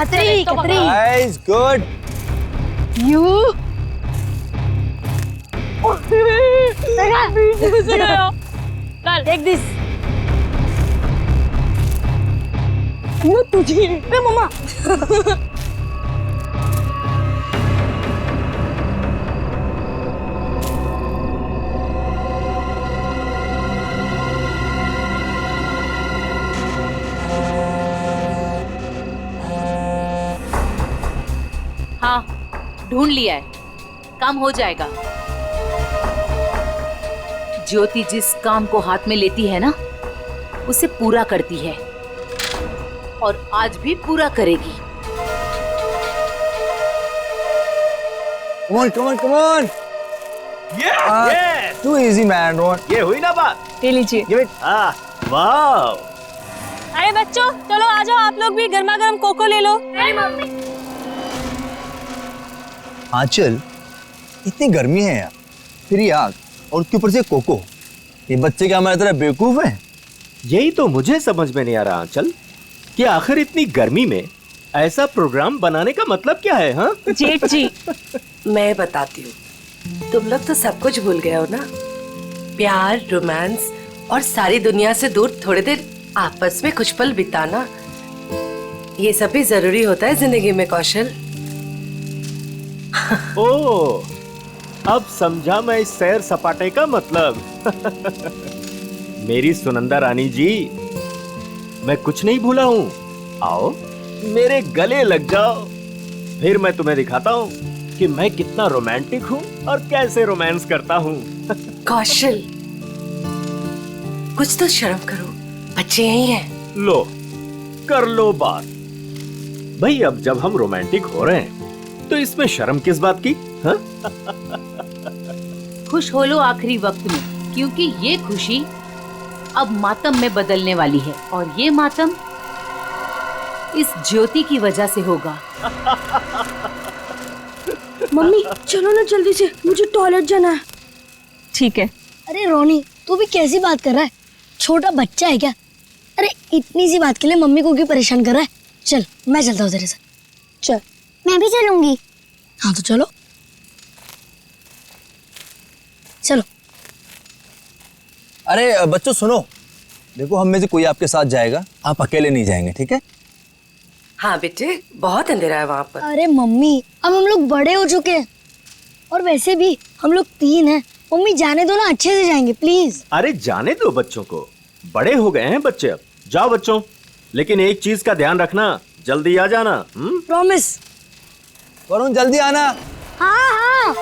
खतरी खतरी। Nice, good. You take this. तुझे मम्मा। हाँ, ढूंढ लिया है, काम हो जाएगा। ज्योति जिस काम को हाथ में लेती है ना, उसे पूरा करती है और आज भी पूरा करेगी। Come on, come on, come on. Yes. Too easy, man. Ron. ये हुई ना बात। ले लीजिए। Give it. वाह। अरे बच्चों, चलो आ जाओ, आप लोग भी गर्मा गर्म कोको ले लो। नहीं मम्मी। आंचल, इतनी गर्मी है यार, फिर ये आग और उसके ऊपर से कोको। ये बच्चे क्या हमारी तरह बेवकूफ हैं? यही तो मुझे समझ में नहीं आ रहा आंचल, कि आखिर इतनी गर्मी में ऐसा प्रोग्राम बनाने का मतलब क्या है? हाँ जेठ जी, मैं बताती हूँ, तुम लोग तो सब कुछ भूल गए हो ना। प्यार, रोमांस और सारी दुनिया से दूर थोड़ी देर आपस में कुछ पल बिताना, ये सब भी जरूरी होता है जिंदगी में कौशल। ओ, अब समझा मैं इस सैर सपाटे का मतलब। मेरी सुनंदा रानी जी, मैं कुछ नहीं भूला हूँ। आओ मेरे गले लग जाओ, फिर मैं तुम्हें दिखाता हूँ कि मैं कितना रोमांटिक हूँ और कैसे रोमांस करता हूँ। कौशल, कुछ तो शर्म करो, बच्चे यही हैं। लो, कर लो बात। भाई अब जब हम रोमांटिक हो रहे हैं तो इसमें शर्म किस बात की? हाँ? खुश हो लो आखिरी वक्त में, क्योंकि ये खुशी अब मातम में बदलने वाली है और ये मातम इस ज्योति की वजह से होगा। मम्मी चलो ना जल्दी से, मुझे टॉयलेट जाना है। ठीक है। अरे रोनी, तू भी कैसी बात कर रहा है? छोटा बच्चा है क्या? अरे इतनी सी बात के लिए मम्मी को क्यों परेशान कर रहा है? चल मैं चलता हूँ तेरे साथ। चल। मैं भी चलूंगी। हाँ तो चलो चलो। अरे बच्चों सुनो, देखो हम में से कोई आपके साथ जाएगा, आप अकेले नहीं जाएंगे, ठीक है? हाँ बेटे, बहुत अंधेरा है वहाँ पर। अरे मम्मी, अब हम लोग बड़े हो चुके हैं और वैसे भी हम लोग 3 हैं। मम्मी जाने दो ना, अच्छे से जाएंगे प्लीज। अरे जाने दो बच्चों को, बड़े हो गए हैं बच्चे अब। जाओ बच्चों, लेकिन एक चीज का ध्यान रखना, जल्दी आ जाना। प्रॉमिस। वरुण जल्दी आना। हाँ हाँ।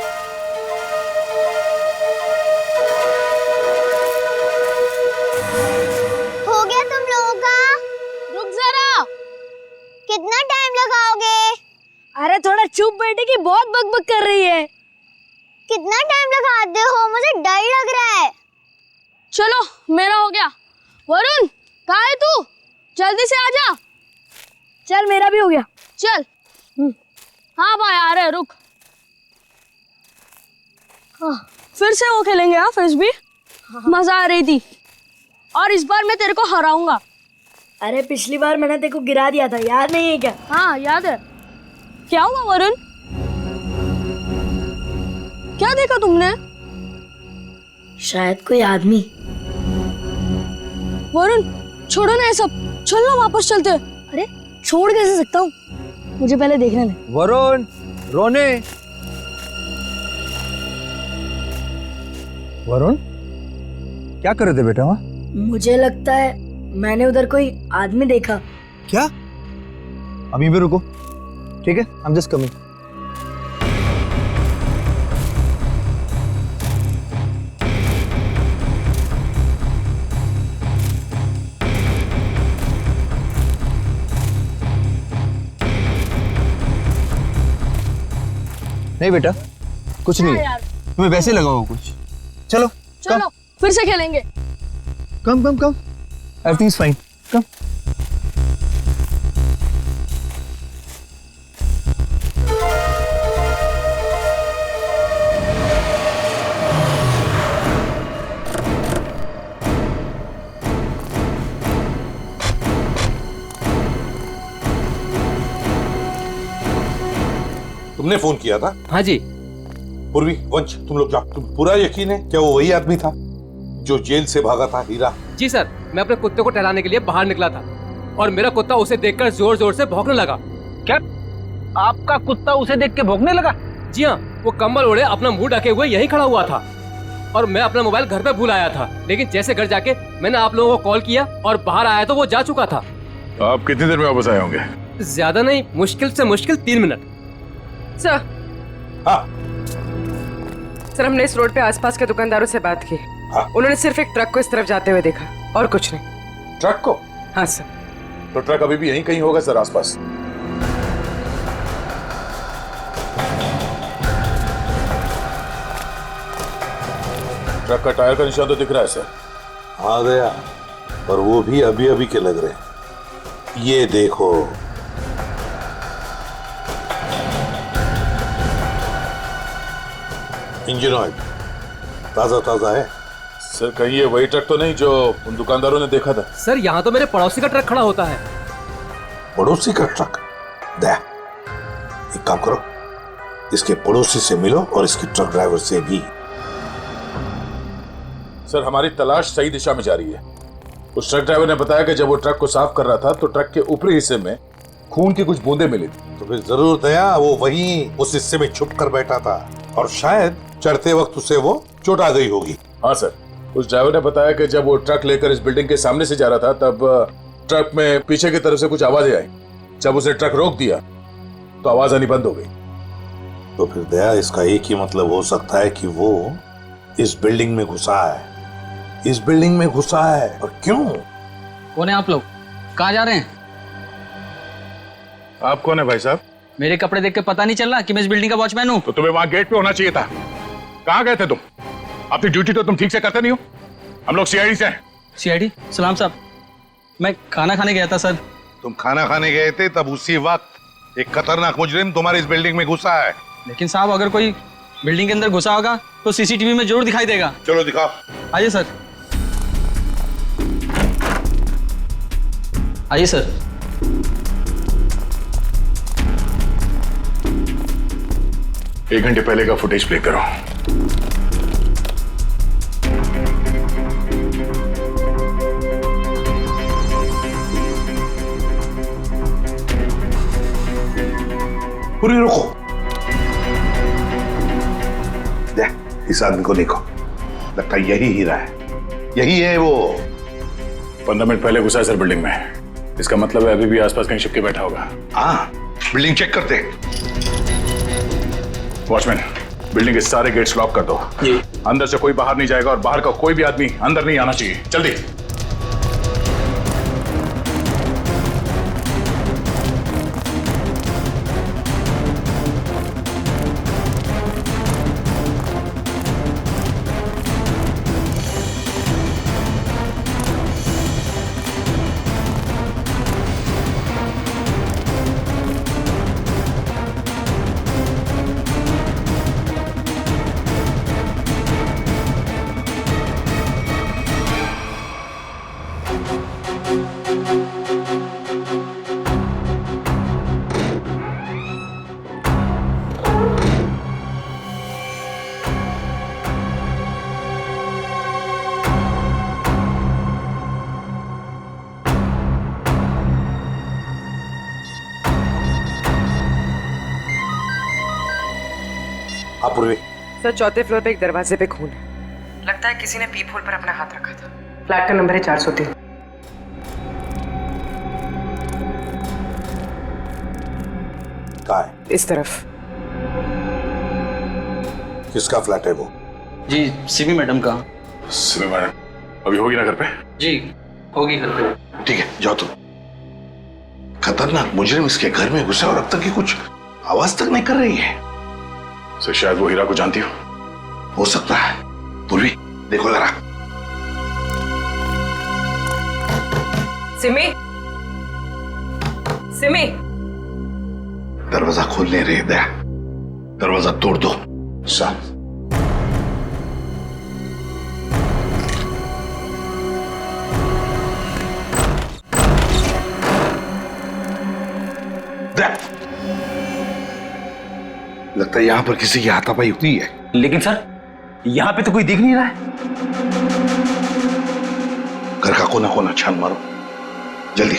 हो गया तुम लोगों का? रुक जरा। कितना टाइम लगाओगे? अरे थोड़ा चुप बैठे की बहुत बकबक कर रही है। कितना टाइम लगाते हो? मुझे डर लग रहा है। चलो मेरा हो गया। वरुण कहाँ है तू? जल्दी से आजा। चल मेरा भी हो गया। चल। हाँ भाई आ रहे, रुक। हाँ फिर से वो खेलेंगे। हाँ फिर भी मजा आ रही थी और इस बार मैं तेरे को हराऊंगा। अरे पिछली बार मैंने तेरे को गिरा दिया था, याद नहीं है क्या? हाँ याद है। क्या हुआ वरुण? क्या देखा तुमने? शायद कोई आदमी। वरुण छोड़ो ना ये सब, चल ना वापस चलते। अरे छोड़ कैसे सकता हूँ, मुझे पहले देखने दे। वरुण, रोने। वरुण क्या कर रहे थे बेटा वहाँ? मुझे लगता है मैंने उधर कोई आदमी देखा। क्या? अभी भी रुको, ठीक है? I'm just coming. नहीं बेटा, कुछ नहीं है, तुम्हें वैसे लगा होगा कुछ। चलो चलो फिर से खेलेंगे। कम कम कम, एवरीथिंग इज फाइन, कम। तुमने फोन किया था? हाँ जी। पूर्वी, वंश, तुम लोग जाओ। तुम पूरा यकीन है क्या वो वही आदमी था जो जेल से भागा था? हीरा? जी सर, मैं अपने कुत्ते को टहलाने के लिए बाहर निकला था और मेरा कुत्ता उसे देखकर जोर जोर से भौंकने लगा। क्या आपका कुत्ता उसे देख के भौंकने लगा? जी हाँ, वो कंबल ओढ़े अपना मुंह ढके हुए यहीं खड़ा हुआ था और मैं अपना मोबाइल घर पे भूल आया था, लेकिन जैसे घर जाके मैंने आप लोगों को कॉल किया और बाहर आया तो वो जा चुका था। तो आप कितनी देर में वापस आए होंगे? ज्यादा नहीं, मुश्किल से मुश्किल 3 मिनट। सर। हाँ। सर, हमने इस रोड पे आसपास के दुकानदारों से बात की। हाँ। उन्होंने सिर्फ एक ट्रक को इस तरफ जाते हुए देखा और कुछ नहीं। ट्रक को? हाँ सर। तो ट्रक अभी भी यहीं कहीं होगा सर, आसपास। ट्रक का टायर का निशान तो दिख रहा है सर। आ गया, और वो भी अभी अभी के लग रहे हैं। ये देखो, इंजन ऑयल ताजा ताजा है सर। कहीं ये वही ट्रक तो नहीं जो उन दुकानदारों ने देखा था? सर, यहाँ तो मेरे पड़ोसी का ट्रक खड़ा होता है। पड़ोसी का ट्रक? दे, एक काम करो, इसके पड़ोसी से मिलो और इसके ट्रक ड्राइवर से भी। सर, हमारी तलाश सही दिशा में जा रही है। उस ट्रक ड्राइवर ने बताया कि जब वो ट्रक को साफ कर रहा था तो ट्रक के ऊपरी हिस्से में खून की कुछ बूंदें मिली थी। तो फिर जरूर दया वो वहीं उस हिस्से में छुप कर बैठा था और शायद चढ़ते वक्त उसे वो चोट आ गई होगी। हाँ सर, उस ड्राइवर ने बताया कि जब वो ट्रक लेकर इस बिल्डिंग के सामने से जा रहा था तब ट्रक में पीछे की तरफ से कुछ आवाजें आई। जब उसने ट्रक रोक दिया तो आवाज आनी बंद हो गई। तो फिर दया, इसका एक ही मतलब हो सकता है कि वो इस बिल्डिंग में घुसा है। इस बिल्डिंग में घुसा है। और क्यों? कौन है आप लोग? कहाँ जा रहे हैं? आप कौन है भाई साहब? मेरे कपड़े देख के पता नहीं चल रहा कि मैं इस बिल्डिंग का वॉचमैन हूँ? तो तुम्हें वहां गेट पे होना चाहिए था। कहाँ गए थे तुम? अपनी ड्यूटी तो तुम ठीक से करते नहीं हो। हम लोग सीआईडी से हैं। सीआईडी? सलाम साहब, मैं खाना खाने गया था सर। तुम खाना खाने गए थे, तब उसी वक्त एक खतरनाक मुजरिम तुम्हारे इस बिल्डिंग में घुसा है। लेकिन साहब, अगर कोई बिल्डिंग के अंदर घुसा होगा तो सीसीटीवी में जरूर दिखाई देगा। चलो दिखाओ। आइए सर। आइए सर। एक घंटे पहले का फुटेज प्ले करो। पूरी रुको। इस आदमी को देखो, लगता है यही हीरा है। यही है वो। 15 मिनट पहले घुसा है सर बिल्डिंग में। इसका मतलब है अभी भी आसपास कहीं छिपके बैठा होगा। हाँ, बिल्डिंग चेक करते। वॉचमैन, बिल्डिंग के सारे गेट्स लॉक कर दो। अंदर से कोई बाहर नहीं जाएगा और बाहर का कोई भी आदमी अंदर नहीं आना चाहिए। जल्दी। पूर्वी। सर, चौथे फ्लोर पे एक दरवाजे पे खून है। लगता है किसी ने पीप होल पर अपना हाथ रखा था। फ्लैट का नंबर है 403। कहाँ है? इस तरफ। किसका फ्लैट है वो? जी, सिमी मैडम का। सिमी मैडम अभी होगी ना घर पे? जी, होगी घर पे। ठीक है, जाओ तुम। खतरनाक मुजरिम इसके घर में घुसा और अब तक की कुछ आवाज तक नहीं कर रही है। सर, शायद वो हीरा को जानती हो सकता है। पूर्वी, देखो जरा। सिमी, सिमी। दरवाजा खोल नहीं रही दया। दरवाजा तोड़ दो। सर, लगता है यहाँ पर किसी की हाथापाई हुई है। लेकिन सर यहाँ पे तो कोई दिख नहीं रहा है। घर का कोना कोना छान मारो जल्दी।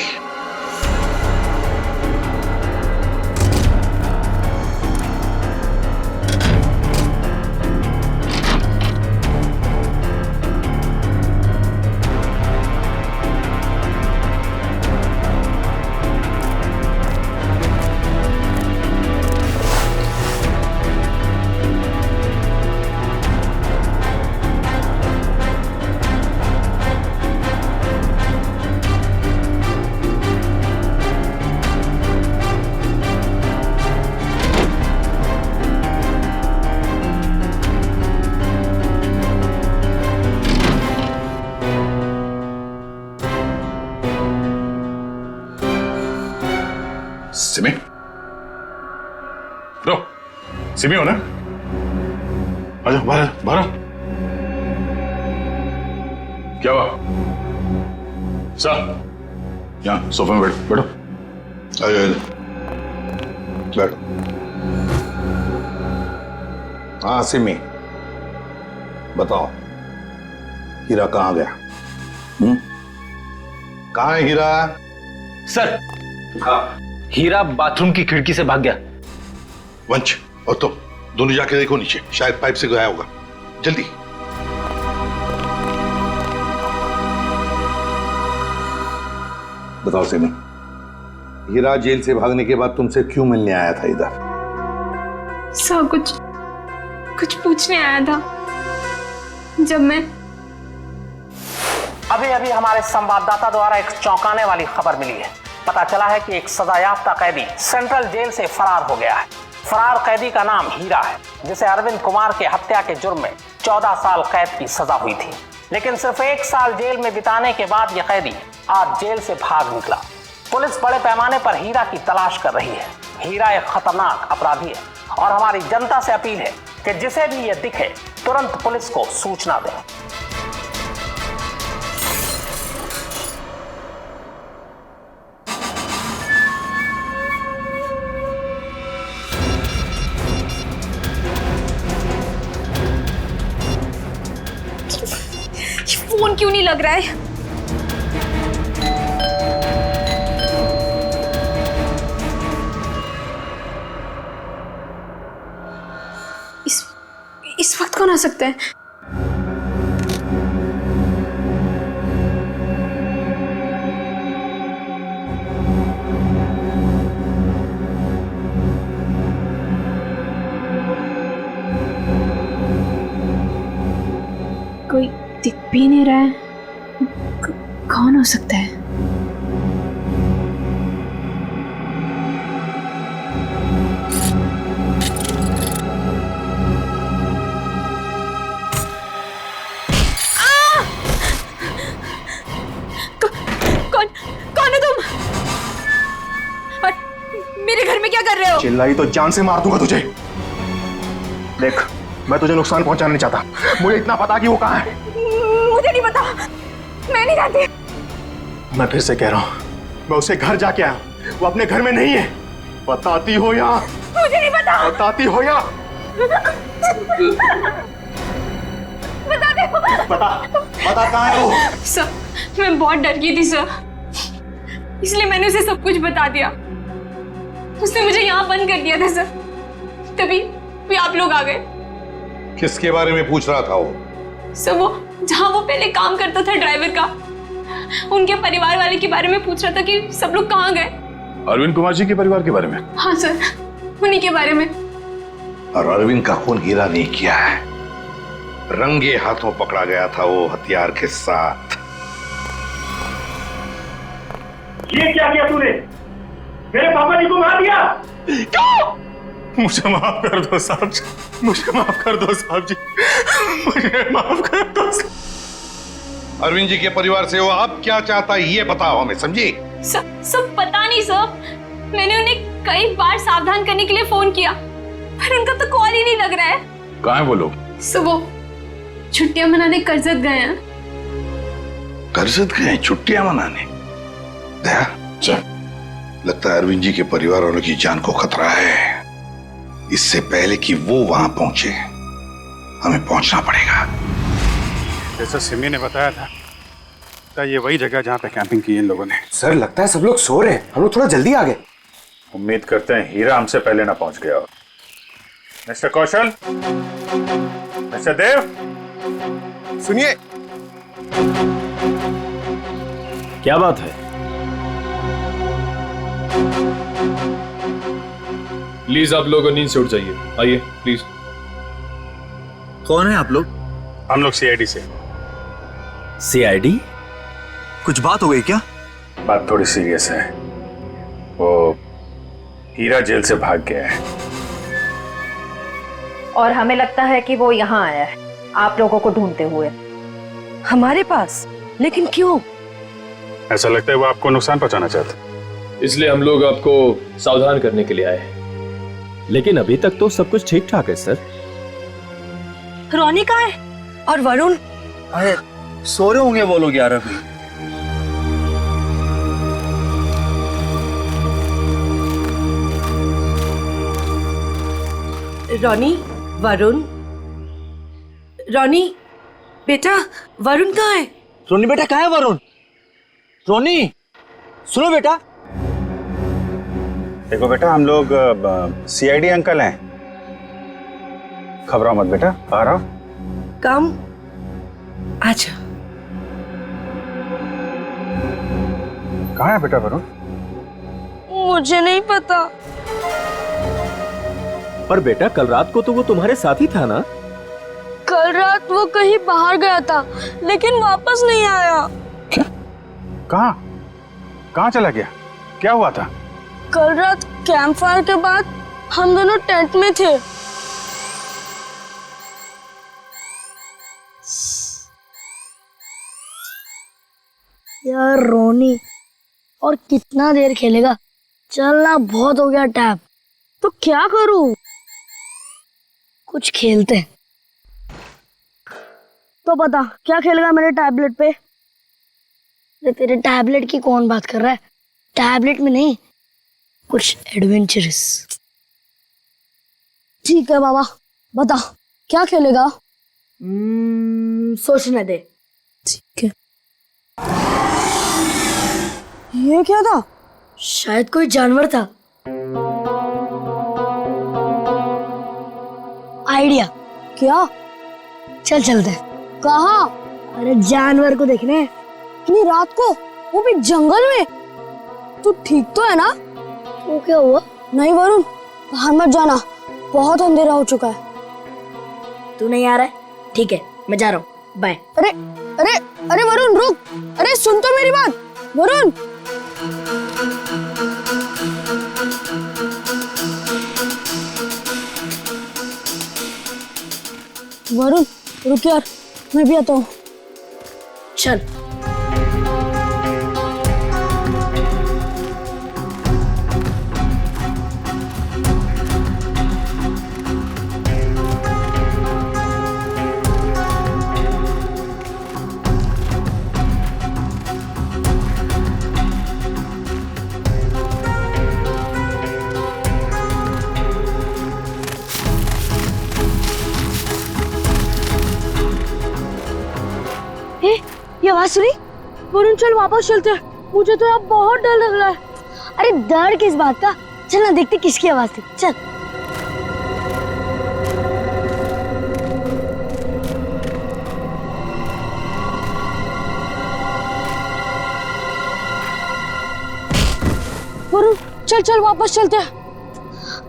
सिमी, रो, सिमी हो ना? आजा बाहर बाहर। क्या हुआ? सर, यहाँ सोफे में बैठो। आजा बैठो। हाँ सिमी, बताओ हीरा कहाँ गया? कहाँ है हीरा? सर हीरा बाथरूम की खिड़की से भाग गया। वंश और तुम दोनों जाके देखो नीचे, शायद पाइप से गया होगा। जल्दी। बताओ सिमी, हीरा जेल से भागने के बाद तुमसे क्यों मिलने आया था इधर? सर कुछ पूछने आया था। जब मैं अभी हमारे संवाददाता द्वारा एक चौंकाने वाली खबर मिली है। पता चला है कि एक सजायाफ्ता कैदी सेंट्रल जेल से फरार हो गया है। फरार कैदी का नाम हीरा है, जिसे अरविंद कुमार के हत्या के जुर्म में 14 साल कैद की सजा हुई थी। लेकिन सिर्फ 1 साल जेल में बिताने के बाद यह कैदी आज जेल से भाग निकला। पुलिस बड़े पैमाने पर हीरा की तलाश कर रही है। हीरा एक खतरनाक अपराधी है और हमारी जनता से अपील है कि जिसे भी यह दिखे तुरंत पुलिस को सूचना दें। फोन क्यों नहीं लग रहा है? इस वक्त कौन आ सकता है? कोई दिख भी नहीं रहा है। कौन हो सकता है? कौन है तुम? और मेरे घर में क्या कर रहे हो? चिल्लाई तो जान से मार दूंगा तुझे। देख, मैं तुझे नुकसान पहुंचाना नहीं चाहता। मुझे इतना पता कि वो कहाँ है। मुझे नहीं पता, मैं नहीं जानती। मैं फिर से कह रहा हूँ, मैं उसे घर जाके आया, वो अपने घर में नहीं है। बताती हो या? मुझे नहीं पता। बताती हो या? बता दे। बता कहाँ है वो? सर, मैं बहुत डर गई थी सर, इसलिए मैंने उसे सब कुछ बता दिया। उसने मुझे यहाँ बंद कर दिया था सर, तभी आप लोग आ गए। किसके बारे में पूछ रहा था वो? सर, वो जहाँ वो पहले काम करता था ड्राइवर का, उनके परिवार वाले के बारे में पूछ रहा था कि सब लोग कहाँ गए। अरविंद कुमार जी के परिवार के बारे में? हाँ सर, उन्हीं के बारे में। और अरविंद का खून हीरा नहीं किया है, रंगे हाथों पकड़ा गया था वो हथियार के साथ। ये क्या किया तूने? मेरे पापा जी को मार दिया। क्यों? मुझे माफ कर दो साहब जी, मुझे माफ कर दो साहब जी, मुझे माफ कर दो। अरविंद जी के परिवार से वो अब क्या चाहता है ये बताओ हमें, समझी? सब पता नहीं सर, मैंने उन्हें कई बार सावधान करने के लिए फोन किया, पर उनका तो कॉल ही नहीं लग रहा है। कहाँ है वो लोग? सर, वो छुट्टियां मनाने कर्जत गए हैं। कर्जत गए छुट्टियां मनाने? दया, लगता है अरविंद जी के परिवार वालों की जान को खतरा है। इससे पहले कि वो वहां पहुंचे हमें पहुंचना पड़ेगा। जैसा सिमी ने बताया था, तो ये वही जगह जहां पे कैंपिंग की इन लोगों ने। सर लगता है सब लोग सो रहे हैं, हम लोग थोड़ा जल्दी आ गए। उम्मीद करते हैं हीरा हमसे पहले ना पहुंच गया हो। मिस्टर कौशल, मिस्टर देव, सुनिए। क्या बात है? प्लीज आप लोग नींद से उठ जाइए, आइए प्लीज। कौन है आप लोग? हम लोग सीआईडी से। सीआईडी? कुछ बात हो गई क्या? बात थोड़ी सीरियस है। वो हीरा जेल से भाग गया है और हमें लगता है कि वो यहाँ आया है आप लोगों को ढूंढते हुए हमारे पास। लेकिन क्यों? ऐसा लगता है वो आपको नुकसान पहुंचाना चाहता। इसलिए हम लोग आपको सावधान करने के लिए आए हैं। लेकिन अभी तक तो सब कुछ ठीक ठाक है सर। रोनी कहाँ है? और वरुण? अरे सो रहे होंगे वो लोग यार अभी। रोनी, वरुण, रोनी बेटा, वरुण कहाँ है? रोनी बेटा कहाँ है वरुण? रोनी सुनो बेटा। देखो बेटा, हम लोग सीआईडी अंकल हैं, घबराओ मत बेटा, आ रहा हूं। कम अच्छा। कहाँ है बेटा वरुण? मुझे नहीं पता। पर बेटा कल रात को तो वो तुम्हारे साथ ही था ना? कल रात वो कहीं बाहर गया था लेकिन वापस नहीं आया। क्या? कहाँ? कहाँ चला गया? क्या हुआ था? कल रात कैंप फायर के बाद हम दोनों टेंट में थे। यार रोनी, और कितना देर खेलेगा? चलना बहुत हो गया टैब। तो क्या करूं? कुछ खेलते हैं। तो बता क्या खेलेगा मेरे टैबलेट पे? तेरे टैबलेट की कौन बात कर रहा है? टैबलेट में नहीं, कुछ एडवेंचरस। ठीक है बाबा, बता क्या खेलेगा? सोचने दे। ठीक है। ये क्या था? शायद कोई जानवर था। आइडिया। क्या? चल चलते हैं। कहाँ? अरे जानवर को देखने। इतनी रात को, वो भी जंगल में। तू ठीक तो है ना? वो क्या हुआ? नहीं वरुण, बाहर मत जाना, बहुत अंधेरा हो चुका है। तू नहीं आ रहा है? ठीक है, मैं जा रहा हूँ, बाय। अरे अरे अरे वरुण रुक, अरे सुन तो मेरी बात। वरुण वरुण रुक यार, मैं भी आता हूँ। चल। ये आवाज सुनी? वरुण चल वापस चलते हैं, मुझे तो अब बहुत डर लग रहा है। अरे डर किस बात का? चल ना देखते किसकी आवाज थी। चल। वरुण चल चल वापस चलते हैं।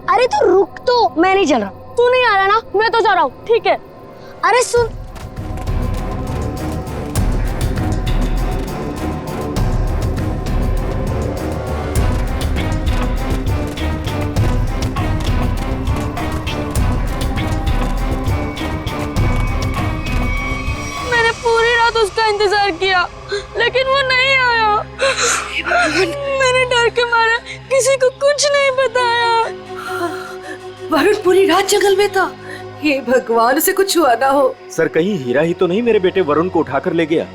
अरे तो रुक तो, मैं नहीं चल रहा। तू नहीं आ रहा ना? मैं तो जा रहा हूँ। ठीक है। अरे सुन, उसका इंतजार किया लेकिन वो नहीं आया। मैंने डर के मारे किसी को कुछ नहीं बताया। वरुण पूरी रात जंगल में था। हे भगवान, उसे कुछ हुआ ना हो। सर कहीं हीरा ही तो नहीं मेरे बेटे वरुण को उठाकर ले गया?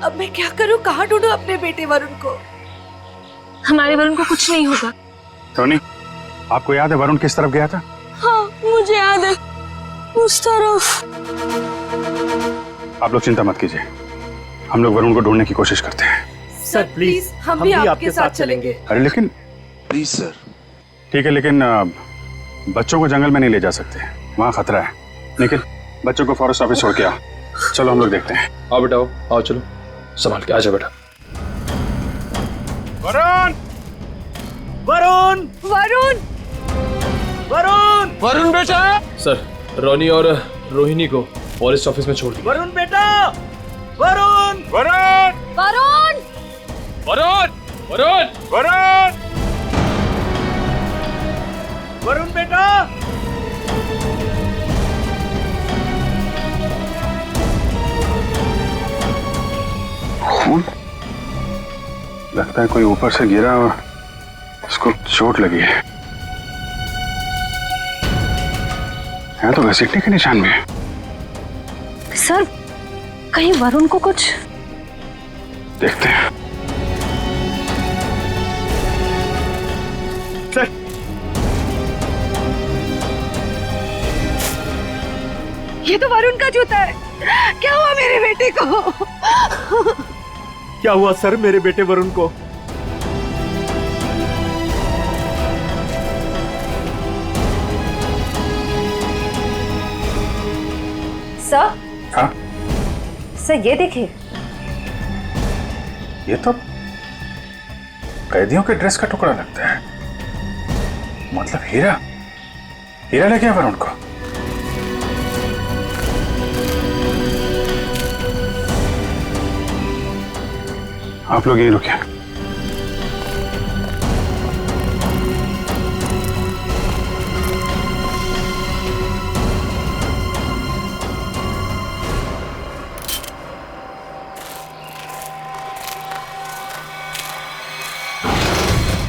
अब मैं क्या करूं? कहाँ ढूंढूं अपने बेटे वरुण को? हमारे वरुण को कुछ नहीं होगा। टोनी, आपको याद है वरुण किस तरफ गया था? हाँ मुझे याद है, उस तरफ। आप लोग चिंता मत कीजिए, हम लोग वरुण को ढूंढने की कोशिश करते हैं। सर प्लीज हम भी आपके साथ चलेंगे। अरे लेकिन प्लीज सर। ठीक है, लेकिन बच्चों को जंगल में नहीं ले जा सकते, वहाँ खतरा है। लेकिन बच्चों को फॉरेस्ट ऑफिस छोड़ के आओ, चलो हम लोग देखते हैं। आओ बेटा आओ, चलो संभाल के आजा बेटा। वरुण! वरुण! वरुण! वरुण! वरुण बेटा! सर, रोनी और रोहिणी को फॉरेस्ट ऑफिस में छोड़ दिया। वरुण बेटा! वरुण! वरुण! वरुण! वरुण! वरुण! वरुण! वरुण बेटा! खून? लगता है कोई ऊपर से गिरा और उसको चोट लगी है। यहाँ तो घसीटने के निशान में है। सर, कहीं वरुण को कुछ? देखते हैं। सर, ये तो वरुण का जूता है। क्या हुआ मेरे बेटे को? क्या हुआ सर मेरे बेटे वरुण को? सर? हाँ? सर ये देखिए। ये तो कैदियों के ड्रेस का टुकड़ा लगता है। मतलब हीरा ले गया वरुण को। आप लोग यहीं रुकिए।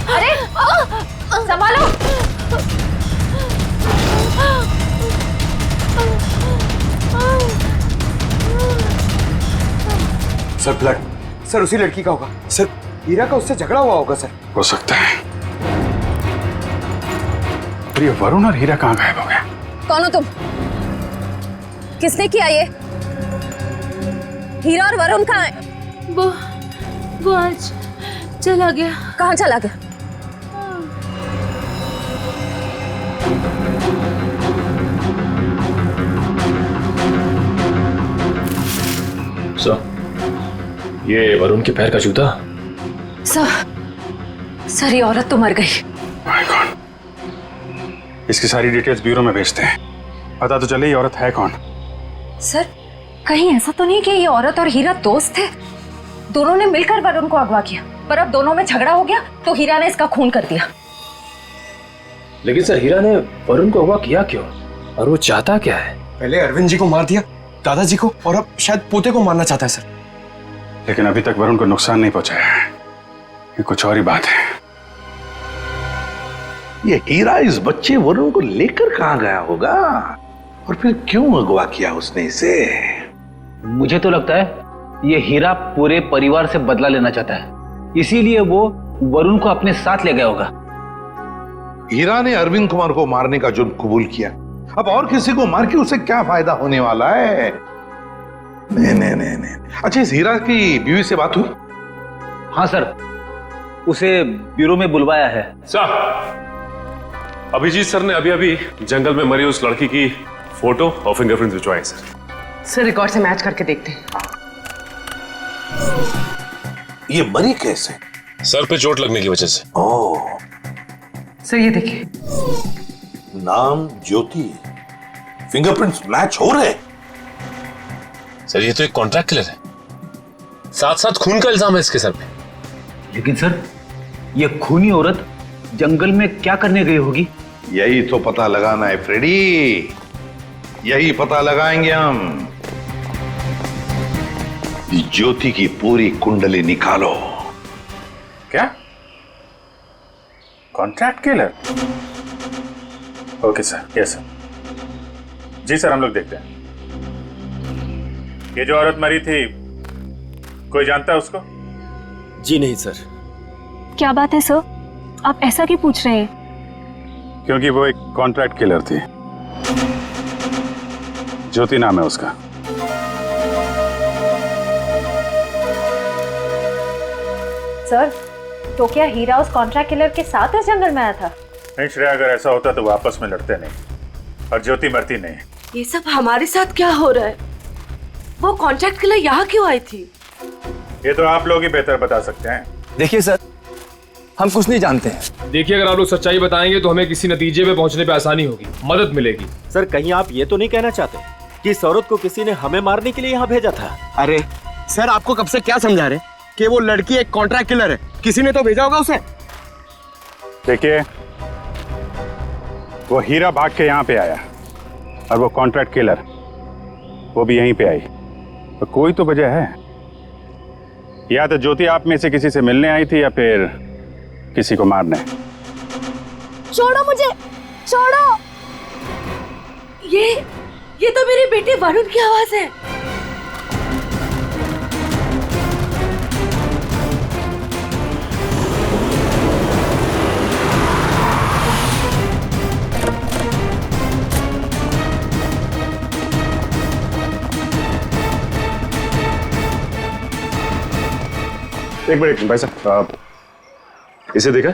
अरे संभालो। सर ब्लड, सर उसी लड़की का होगा। सर हीरा का उससे झगड़ा हुआ होगा सर। हो सकता है। पर ये वरुण और हीरा कहाँ गायब हो गए? कौन हो तुम? किसने किया ये? हीरा और वरुण कहाँ है? वो आज चला गया। कहाँ चला गया? सर, ये वरुण के पैर का जूता। सर ये औरत तो मर गई। My God. इसकी सारी डिटेल्स ब्यूरो में भेजते हैं, पता तो चले ये औरत है कौन। सर कहीं ऐसा तो नहीं कि ये औरत और हीरा दोस्त थे? दोनों ने मिलकर वरुण को अगवा किया, पर अब दोनों में झगड़ा हो गया तो हीरा ने इसका खून कर दिया। लेकिन सर, हीरा ने वरुण को अगवा किया क्यों और वो चाहता क्या है? पहले अरविंद जी को मार दिया, दादाजी को, और अब शायद पोते को मारना चाहता है सर। लेकिन अभी तक वरुण को नुकसान नहीं पहुंचाया है। ये कुछ और ही बात है। ये हीरा इस बच्चे वरुण को लेकर कहाँ गया होगा और फिर क्यों अगवा किया उसने इसे? मुझे तो लगता है ये हीरा पूरे परिवार से बदला लेना चाहता है, इसीलिए वो वरुण को अपने साथ ले गया होगा। हीरा ने अरविंद कुमार को मारने का जुर्म कबूल किया, अब और किसी को मार के उसे क्या फायदा होने वाला है? नहीं। अच्छा, इस हीरा की बीवी से बात हुई? हाँ सर, उसे ब्यूरो में बुलवाया है। सर, अभिजीत सर ने अभी जंगल में मरी उस लड़की की फोटो और फिंगरप्रिंट्स भिजवाए सर रिकॉर्ड से मैच करके देखते हैं। ये मरी कैसे? सर पे चोट लगने की वजह से। ओह, सर ये देखिए, नाम ज्योति, फिंगरप्रिंट्स मैच हो रहे। सर ये तो एक कॉन्ट्रैक्ट किलर है, साथ साथ खून का इल्जाम है इसके सर पे। लेकिन सर, ये खूनी औरत जंगल में क्या करने गई होगी? यही तो पता लगाना है फ्रेडी, यही पता लगाएंगे हम। ज्योति की पूरी कुंडली निकालो। क्या? Contract killer? Okay sir, yes sir. जी सर, हम लोग देखते हैं। ये जो औरत मरी थी, कोई जानता है उसको? जी नहीं सर। क्या बात है सर, आप ऐसा क्यों पूछ रहे हैं? क्योंकि वो एक कॉन्ट्रैक्ट किलर थी। ज्योति नाम है उसका। सर, तो क्या हीरा उस कॉन्ट्रैक्ट किलर के साथ इस जंगल में आया था? नहीं श्रेया, अगर ऐसा होता तो वो आपस में लड़ते नहीं और ज्योति मरती नहीं। ये सब हमारे साथ क्या हो रहा है? वो कॉन्ट्रैक्ट किलर यहाँ क्यों आई थी? ये तो आप लोग ही बेहतर बता सकते हैं। देखिए सर, हम कुछ नहीं जानते हैं। देखिए, अगर आप लोग सच्चाई बताएंगे तो हमें किसी नतीजे पे पहुंचने पे आसानी होगी, मदद मिलेगी। सर, कहीं आप ये तो नहीं कहना चाहते कि इस औरत को किसी ने हमें मारने के लिए यहाँ भेजा था? अरे सर, आपको कब से क्या समझा रहे कि वो लड़की एक कॉन्ट्रैक्ट किलर है? किसी ने तो भेजा होगा उसे। देखिए, वो हीरा भाग के यहाँ पे आया और वो कॉन्ट्रैक्ट किलर वो भी यहीं पे आई, तो कोई तो वजह है। या तो ज्योति आप में से किसी से मिलने आई थी या फिर किसी को मारने। छोड़ो मुझे, छोड़ो। ये तो मेरे बेटे वरुण की आवाज है। एक मिनट भाई साहब, इसे देखा?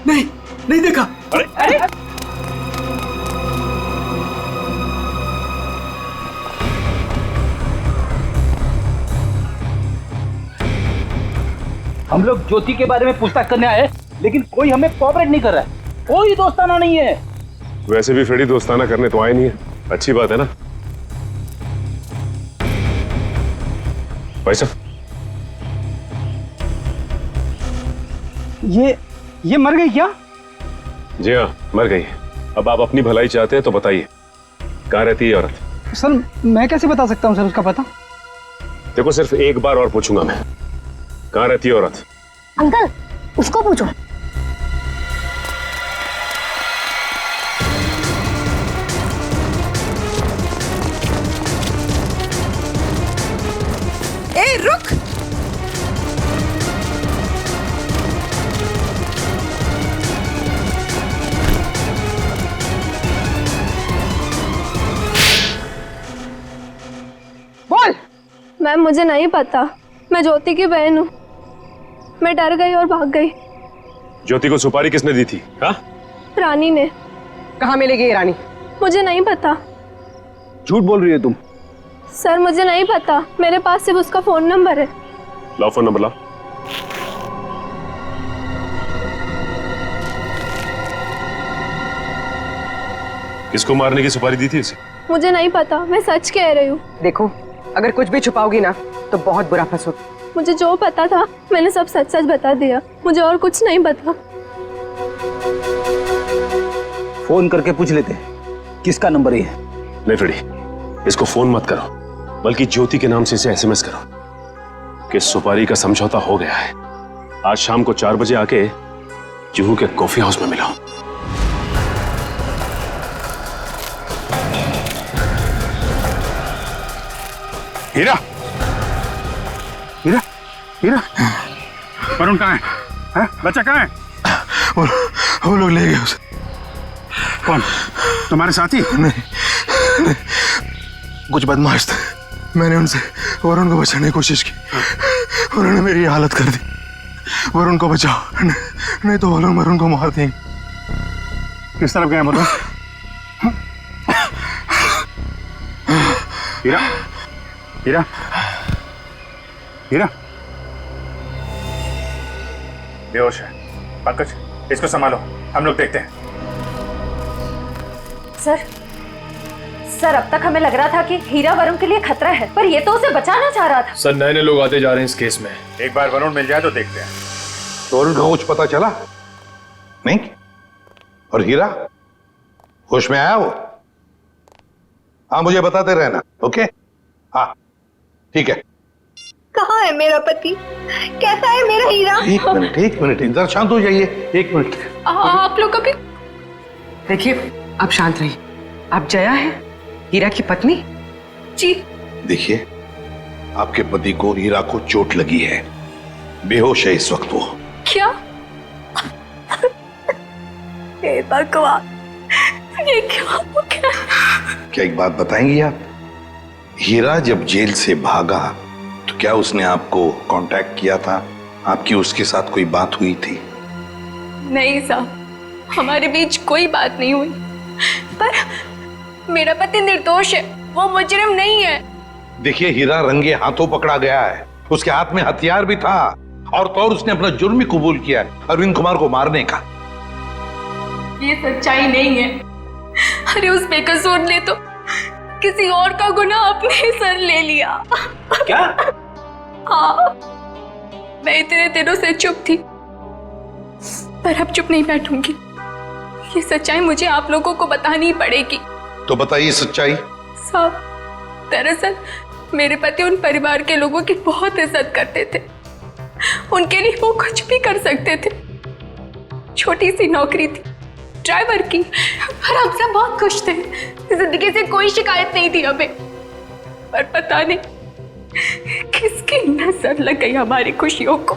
नहीं देखा। अरे हम लोग ज्योति के बारे में पूछताछ करने आए, लेकिन कोई हमें कोऑपरेट नहीं कर रहा है। कोई दोस्ताना नहीं है। वैसे भी फ्रेडी दोस्ताना करने तो आए नहीं है, अच्छी बात है ना भाई साहब। ये मर गई क्या? जी हाँ, मर गई। अब आप अपनी भलाई चाहते हैं तो बताइए, कहाँ रहती है औरत? सर, मैं कैसे बता सकता हूँ सर उसका पता? देखो, सिर्फ एक बार और पूछूंगा मैं, कहाँ रहती है औरत? अंकल, उसको पूछो। ए, रुक। बोल। मैम, मुझे नहीं पता, मैं ज्योति की बहन हूँ। मैं डर गई और भाग गई। ज्योति को सुपारी किसने दी थी? हाँ? रानी ने। कहाँ मिलेगी ये रानी? मुझे नहीं पता। झूठ बोल रही है तुम। सर, मुझे नहीं पता, मेरे पास सिर्फ उसका फोन नंबर है। लाओ फोन नंबर, लाओ। किसको मारने की सुपारी दी थी उसे? मुझे नहीं पता, मैं सच कह रही हूँ। देखो, अगर कुछ भी छुपाओगी ना तो बहुत बुरा फंसोगी। मुझे जो पता था मैंने सब सच सच बता दिया, मुझे और कुछ नहीं पता। फोन करके पूछ लेते किसका नंबर है। नहीं फ्रेडी, इसको फोन मत करो, बल्कि ज्योति के नाम से इसे एसएमएस करो कि सुपारी का समझौता हो गया है। आज शाम को 4 बजे आके जुहू के कॉफी हाउस में मिलाओ। हीरा, हीरा, हीरा, वरुण कहाँ है? बच्चा कहाँ है? वो लोग ले गए उसे। कौन? तुम्हारे साथी? नहीं, कुछ बदमाश थे। मैंने उनसे वरुण को बचाने की कोशिश की, उन्होंने मेरी हालत कर दी। वरुण को बचाओ, नहीं तो वो लोग वरुण को मार देंगे। किस तरफ गए बोलो? हीरा, हीरा, हीरा, बेहोश है। पंकज, इसको संभालो, हम लोग देखते हैं। सर, अब तक हमें लग रहा था कि हीरा वरुण के लिए खतरा है, पर ये तो उसे बचाना चाह रहा था। सर, नए नए लोग आते जा रहे हैं इस केस में। एक बार वरुण मिल जाए तो देखते हैं। तो वरुण को कुछ पता चला नहीं? और हीरा होश में आया वो? हाँ, मुझे बताते रहना। ओके? हाँ, ठीक है। कहाँ है मेरा पति? कैसा है मेरा हीरा? एक मिनट, इधर शांत हो जाइए। एक मिनट। आप लोग कभी। देखिए, आप शांत रहिए। आप जया है, हीरा की पत्नी? जी। देखिए, आपके पति को हीरा को चोट लगी है, बेहोश है इस वक्त वो। क्या? हे भगवान, ये क्या हो गया? क्या एक बात बताएंगी आप? हीरा जब जेल से भागा तो क्या उसने आपको कांटेक्ट किया था? आपकी उसके साथ कोई बात हुई थी? नहीं साहब, हमारे बीच कोई बात नहीं हुई। पर मेरा पति निर्दोष है, वो मुजरिम नहीं है। देखिए, हीरा रंगे हाथों पकड़ा गया है, उसके हाथ में हथियार भी था और तो और उसने अपना जुर्म भी कबूल किया है, अरविंद कुमार को मारने का। ये सच्चाई नहीं है। अरे उस बेकसूर ने तो किसी और का गुनाह अपने सर ले लिया। क्या? हाँ, मैं इतने दिनों से चुप थी, पर अब चुप नहीं बैठूंगी। ये सच्चाई मुझे आप लोगों को बतानी पड़ेगी। तो बताइए सच्चाई। साहब, दरअसल मेरे पति उन परिवार के लोगों की बहुत इज्जत करते थे। उनके लिए वो कुछ भी कर सकते थे। छोटी सी नौकरी थी, ड्राइवर की, और हम सब बहुत खुश थे। जिंदगी से कोई शिकायत नहीं थी हमें। पर पता नहीं किसकी नजर लग गई हमारी खुशियों को।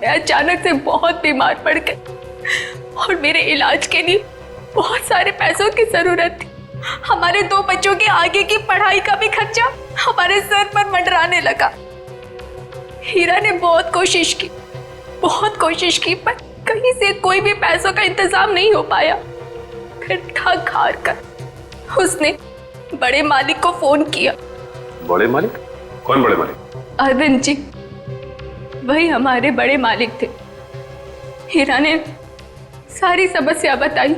मैं अचानक से बहुत बीमार पड़ गई और मेरे इलाज के लिए बहुत सारे पैसों की जरूरत थी। हमारे 2 बच्चों के आगे की पढ़ाई का भी खर्चा हमारे सर पर मंडराने लगा। हीरा ने बहुत कोशिश की, पर कहीं से कोई भी पैसों का इंतजाम नहीं हो पाया। फिर ठग हार कर उसने बड़े मालिक को फोन किया। बड़े मालिक? कौन बड़े मालिक? अरविंद जी, वही हमारे बड़े मालिक थे। हीरा ने सारी समस्या बताई,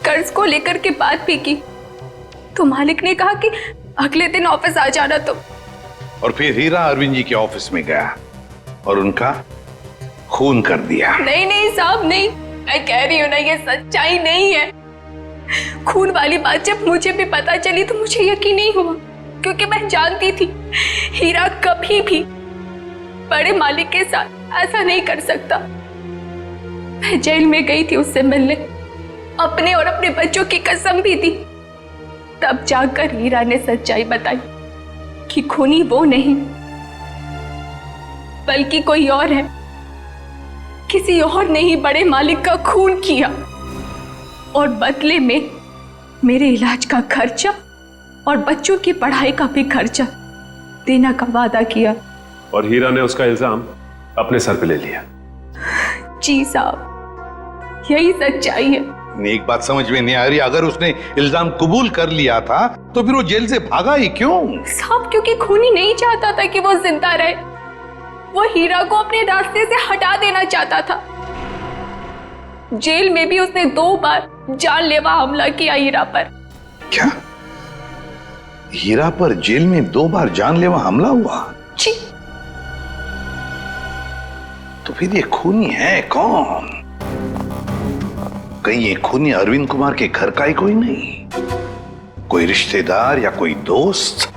कर्ज को लेकर के बात भी की, तो मालिक ने कहा कि अगले दिन ऑफिस आ जाना। तो और फिर हीरा अरविंद जी के ऑफिस में गया और उनका खून कर दिया। नहीं साहब, नहीं, मैं कह रही हूँ ना, ये सच्चाई नहीं है। खून वाली बात जब मुझे भी पता चली तो मुझे यकीन नहीं हुआ, क्योंकि मैं जानती थी हीरा कभी भी बड़े मालिक के साथ ऐसा नहीं कर सकता। मैं जेल में गई थी उससे मिलने, अपने और अपने बच्चों की कसम भी दी। तब जाकर हीरा ने सच्चाई बताई कि खूनी वो नहीं बल्कि कोई और है। किसी और ने ही बड़े मालिक का खून किया और बदले में मेरे इलाज का खर्चा और बच्चों की पढ़ाई का भी खर्चा देने का वादा किया। और हीरा ने उसका इल्जाम अपने सर पे ले लिया। जी साहब, यही सच्चाई है। एक बात समझ में नहीं आ रही, अगर उसने इल्जाम कबूल कर लिया था तो फिर वो जेल से भागा ही क्यों? साहब, क्योंकि खूनी नहीं चाहता था कि वो जिंदा रहे। वो हीरा को अपने रास्ते से हटा देना चाहता था। जेल में भी उसने 2 बार जानलेवा हमला किया हीरा पर। क्या? हीरा पर जेल में 2 बार जानलेवा हमला हुआ? जी। तो फिर ये खूनी है कौन? कहीं ये खूनी अरविंद कुमार के घर का ही कोई नहीं? कोई रिश्तेदार या कोई दोस्त?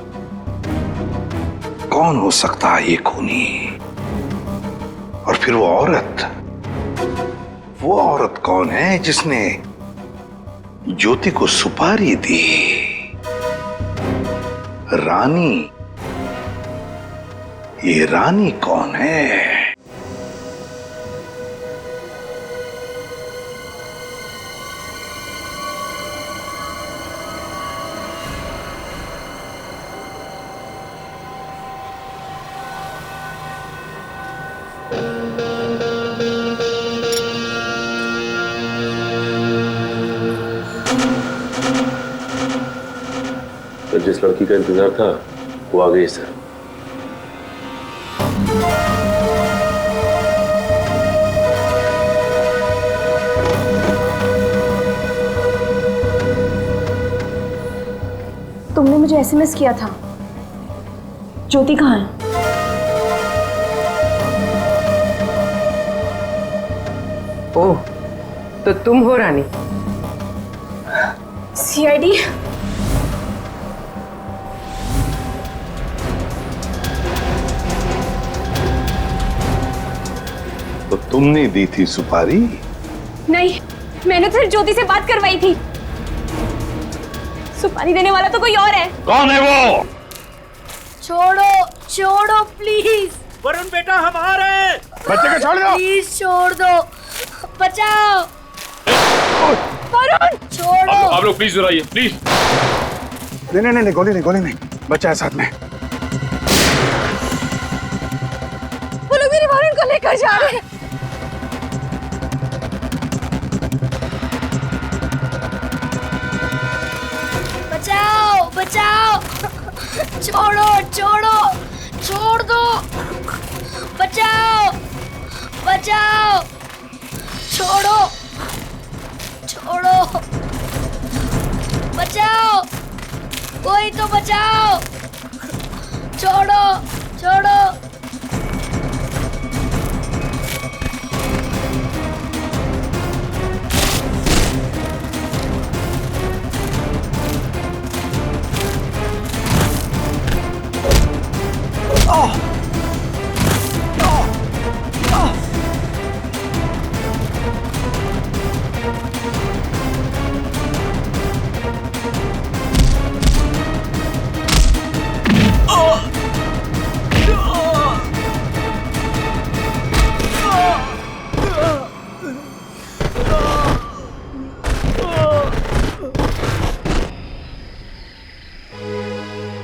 कौन हो सकता है ये खूनी? और फिर वो औरत कौन है जिसने ज्योति को सुपारी दी? रानी। ये रानी कौन है? तो जिस लड़की का इंतजार था वो आ गई सर। तुमने मुझे एसएमएस किया था। ज्योति कहाँ है? ओह, तो तुम हो रानी? सीआईडी? तो तुमने दी थी सुपारी? नहीं, मैंने तो सिर्फ ज्योति से बात करवाई थी। सुपारी देने वाला तो कोई और है। कौन है वो? छोड़ो प्लीज। वरुण बेटा, हम आ रहे हैं। बच्चे को छोड़ दो। प्लीज छोड़ दो, बचाओ। वरुण छोड़ो। आप लोग प्लीज जुराइए, प्लीज। नहीं, गोली नहीं, बच्चा है साथ में। वो लोग मेरे वरुण को लेकर जा रहे हैं। बचाओ बचाओ, छोड़ो छोड़ो, छोड़ दो, बचाओ बचाओ, छोड़ो छोड़ो, बचाओ, कोई तो बचाओ, छोड़ो छोड़ो।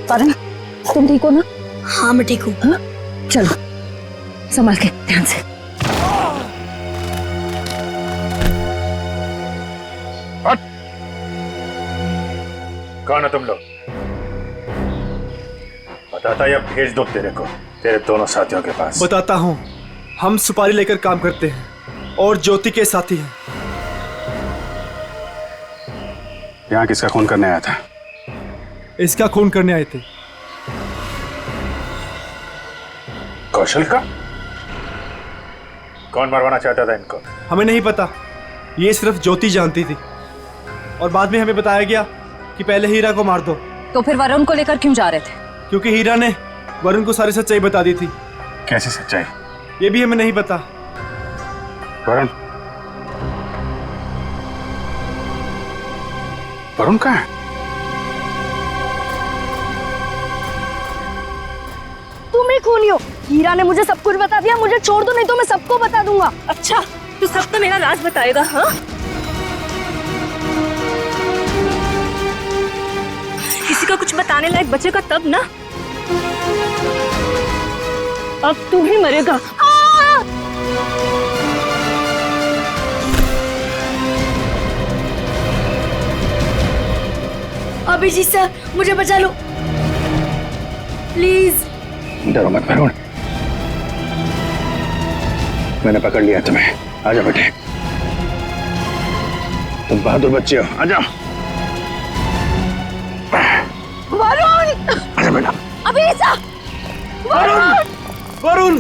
वरुण, तुम ठीक हो ना? हाँ मैं ठीक हूँ। चलो संभाल के, ध्यान से। कौन है तुम लोग? बताता या भेज दो तेरे को तेरे दोनों साथियों के पास। बताता हूँ, हम सुपारी लेकर काम करते हैं और ज्योति के साथी हैं। यहाँ किसका खून करने आया था? इसका खून करने आए थे। कौशल का? कौन मरवाना चाहता था इनको? हमें नहीं पता, ये सिर्फ ज्योति जानती थी और बाद में हमें बताया गया कि पहले हीरा को मार दो। तो फिर वरुण को लेकर क्यों जा रहे थे? क्योंकि हीरा ने वरुण को सारी सच्चाई बता दी थी। कैसी सच्चाई? ये भी हमें नहीं पता। वरुण? वरुण कहाँ है? तुम ही खूनी हो। हीरा ने मुझे सब कुछ बता दिया, मुझे छोड़ दो नहीं तो मैं सबको बता दूंगा। अच्छा, तू सब तो मेरा राज बताएगा? हाँ, किसी का कुछ बताने लायक बचेगा तब ना। अब तू ही मरेगा। अभिजीत सर, मुझे बचा लो प्लीज। डरो मत वरुण, मैंने पकड़ लिया तुम्हें। आजा बेटे, तुम बहादुर बच्चे हो, आजा। वरुण! आजा बेटा। अभिजीत! वरुण! वरुण!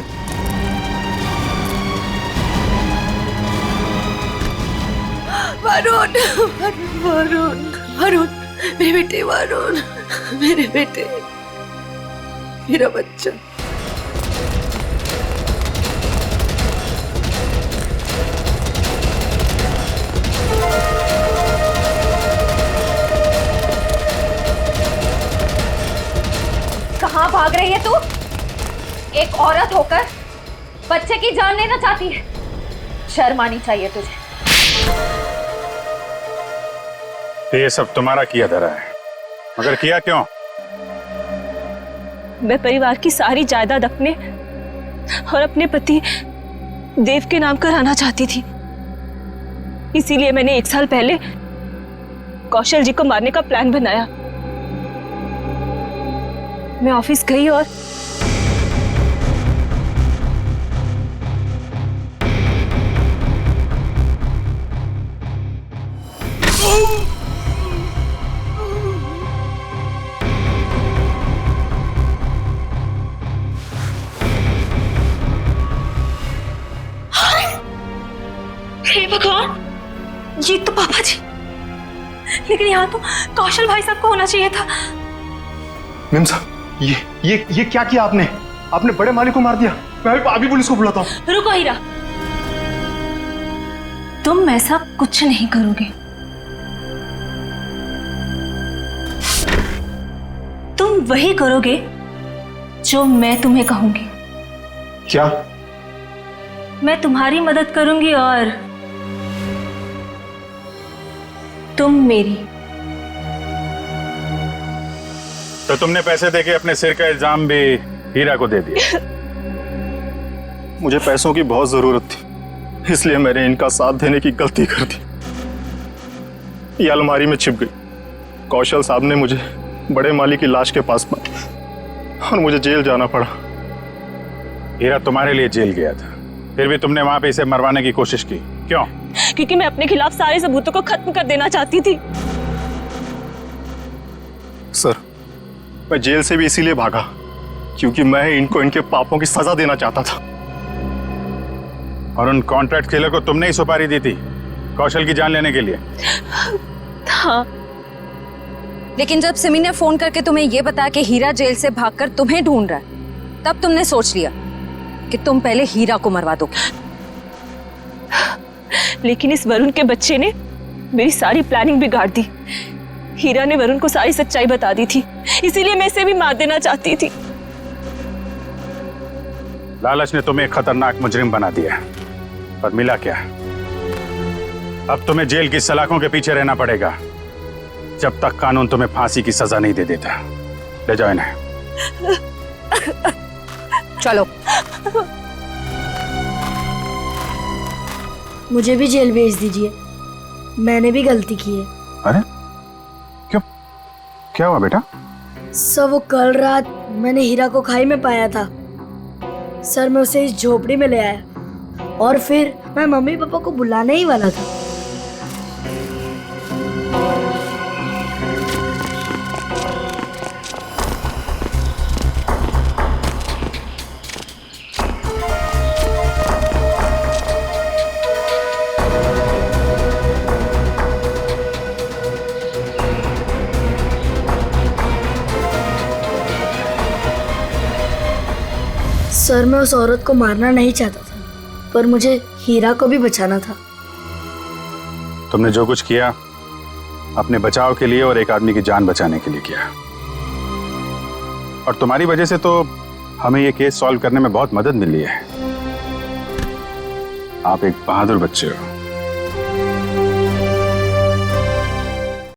वरुण, वरुण, वरुण, मेरे बेटे वरुण, मेरे बेटे, मेरा बच्चा। कहाँ भाग रही है तू? एक औरत होकर बच्चे की जान लेना चाहती है। शर्म आनी चाहिए तुझे। ये सब तुम्हारा किया धरा है, मगर किया क्यों? मैं परिवार की सारी जायदाद अपने और अपने पति देव के नाम कराना चाहती थी। इसीलिए मैंने 1 साल पहले कौशल जी को मारने का प्लान बनाया। मैं ऑफिस गई और हे भगवान, ये तो पापा जी, लेकिन यहाँ तो कौशल भाई साहब को होना चाहिए था। मेम साहब, ये क्या किया आपने? आपने बड़े मालिक को मार दिया। मैं अभी पुलिस को बुलाता हूँ। रुको हीरा, तुम ऐसा कुछ नहीं करोगे। तुम वही करोगे जो मैं तुम्हें कहूंगी। क्या? मैं तुम्हारी मदद करूंगी और तुम मेरी। तो तुमने पैसे देके अपने सिर का इल्जाम भी हीरा को दे दिया। मुझे पैसों की बहुत जरूरत थी, इसलिए मैंने इनका साथ देने की गलती कर दी। ये अलमारी में छिप गई। कौशल साहब ने मुझे बड़े माली की लाश के पास पाया और मुझे जेल जाना पड़ा। हीरा तुम्हारे लिए जेल गया था, फिर भी तुमने वहां पे इसे मरवाने की कोशिश की, क्यों? क्योंकि मैं अपने खिलाफ सारे सबूतों को खत्म कर देना चाहती थी। सर, मैं जेल से भी इसीलिए भागा क्योंकि मैं इनको इनके पापों की सजा देना चाहता था। और उन कॉन्ट्रैक्ट किलर को तुमने ही सुपारी दी थी कौशल की जान लेने के लिए? हाँ। लेकिन जब सिमी ने फोन करके तुम्हें यह बताया कि हीरा जेल से भागकर तुम्हें ढूंढ रहा है, तब तुमने सोच लिया कि तुम पहले हीरा को मरवा दो। लेकिन इस वरुण के बच्चे ने मेरी सारी प्लानिंग बिगाड़ दी। हीरा ने वरुण को सारी सच्चाई बता दी थी, इसीलिए मैं इसे भी मार देना चाहती थी। लालच ने तुम्हें एक खतरनाक मुजरिम बना दिया, पर मिला क्या? अब तुम्हें जेल की सलाखों के पीछे रहना पड़ेगा जब तक कानून तुम्हें फांसी की सजा नहीं दे देता। ले जाओ इन्हें। चलो। मुझे भी जेल भेज दीजिए, मैंने भी गलती की है। अरे क्यों, क्या हुआ बेटा? सर, वो कल रात मैंने हीरा को खाई में पाया था। सर, मैं उसे इस झोपड़ी में ले आया और फिर मैं मम्मी पापा को बुलाने ही वाला था। सर, मैं उस औरत को मारना नहीं चाहता था, पर मुझे हीरा को भी बचाना था। तुमने जो कुछ किया अपने बचाव के लिए और एक आदमी की जान बचाने के लिए किया, और तुम्हारी वजह से तो हमें ये केस सॉल्व करने में बहुत मदद मिली है। आप एक बहादुर बच्चे हो।